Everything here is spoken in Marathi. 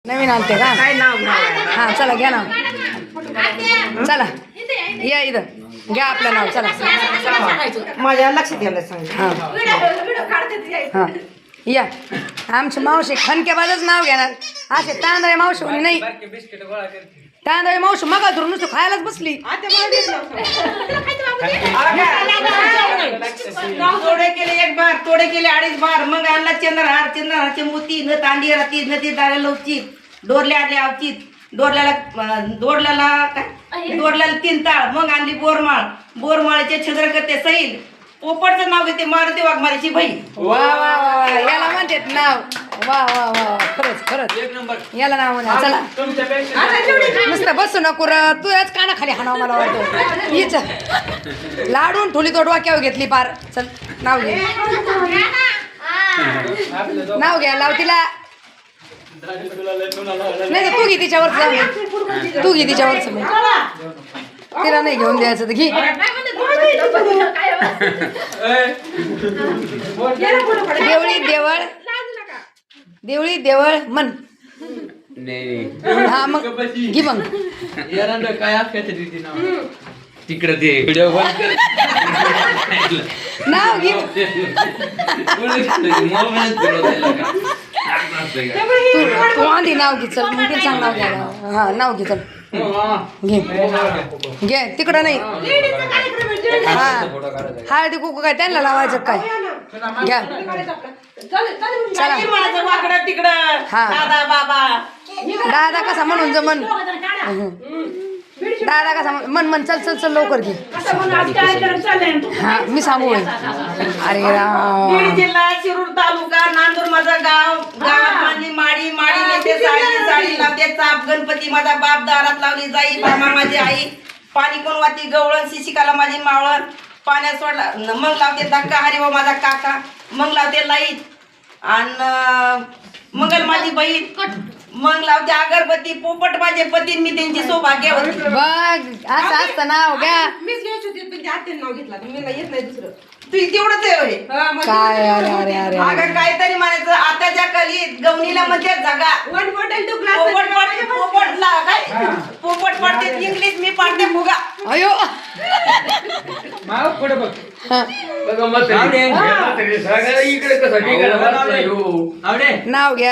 नवीन आणते का? काय नाव हां चला घ्या नाव. चला या इथं घ्या आपलं नाव. चला माझ्या लक्षात यायला सांग. हां हां या. आमची मावशी खणकेबाजच नाव घेणार. असे तांदळे मावशी म्हणे नाही. तांदळे मावशी मग धरून नुसतं खायलाच बसली. तोडे केले एक बार, तोडे केले 2.5 बार, मग आणला चंद्रहार, चंद्रहारचे मोती न तांडी राती नदी दारे लवचित डोरल्या आले आवचित दोरल्याला काय दोरल्याला 3 ताळ, मग आणली बोरमाळ, बोरमाळचे छद्र करते सैल, पोपटचं नाव घेते मारुती वाघमारीची बहीण. वा वा वा याला म्हणतात नाव. वा वा वा खरंच खरंच एक नंबर. याला नाव म्हणा. चला नुसतं बसू नको र. तू याच कानाखाली हाणाव मला वाटतं. हिच लाडून ठोली तो डोक्यावर घेतली पार. चल नाव घे. नाव घ्या लाव तिला. नाही तू घे तिच्यावर जाऊ. तू घे तिच्यावर तिला नाही घेऊन द्यायचं तर घे. देवळी देवळ देवळी देवळ मन. हा मग घे मग. काय तिकडे ते व्हिडिओ बंद कर. नाव घे. तू आधी नाव घे. चल मग तिला सांग नाव घ्यायला. हा नाव घे. चल घे घे. तिकडं नाही. हा हळदी कुकू काय त्यांना लावायचं काय घ्या. चला माझं वाकडं तिकडं हा. दादा बाबा दादा कसा म्हणून जमन. दादा कसा मन मन. चल चल चल लवकर घे. हा मी सांगू होय. अरे राम. बीड जिल्हा शिरूर तालुका नांदूर माझा गाव. गावात माझी माडी माडी नेते साडी साडी लावते चाप गणपती माझा बाप दारात लावली जाई मामा माझी आई पाणी कोण वाती गवळण शिशिकाला माझी मावळण पाण्यात सोडला मग लावते धक्का हरिभाऊ माझा काका मग लावते लाईट आणि मंगल माझी बहीण मग लावते अगरबत्ती पोपट माझे पती मी त्यांची सौभाग्यवती. बघ असं असतं नाव घ्या. मीच घ्यायची होती पण आत्याने नाव घेतला मला येत नाही दुसरं. तू तेवढंच आहे होय. काय अरे अरे अरे अगं काहीतरी म्हणायचं आताच्या कलीत गवनीला म्हणते जगा पोपटला काय पोपट पाडते इंग्लिश मी पाडते फुगा. अयो पुढे बघ. हा. इकडे कसं नाव घ्या.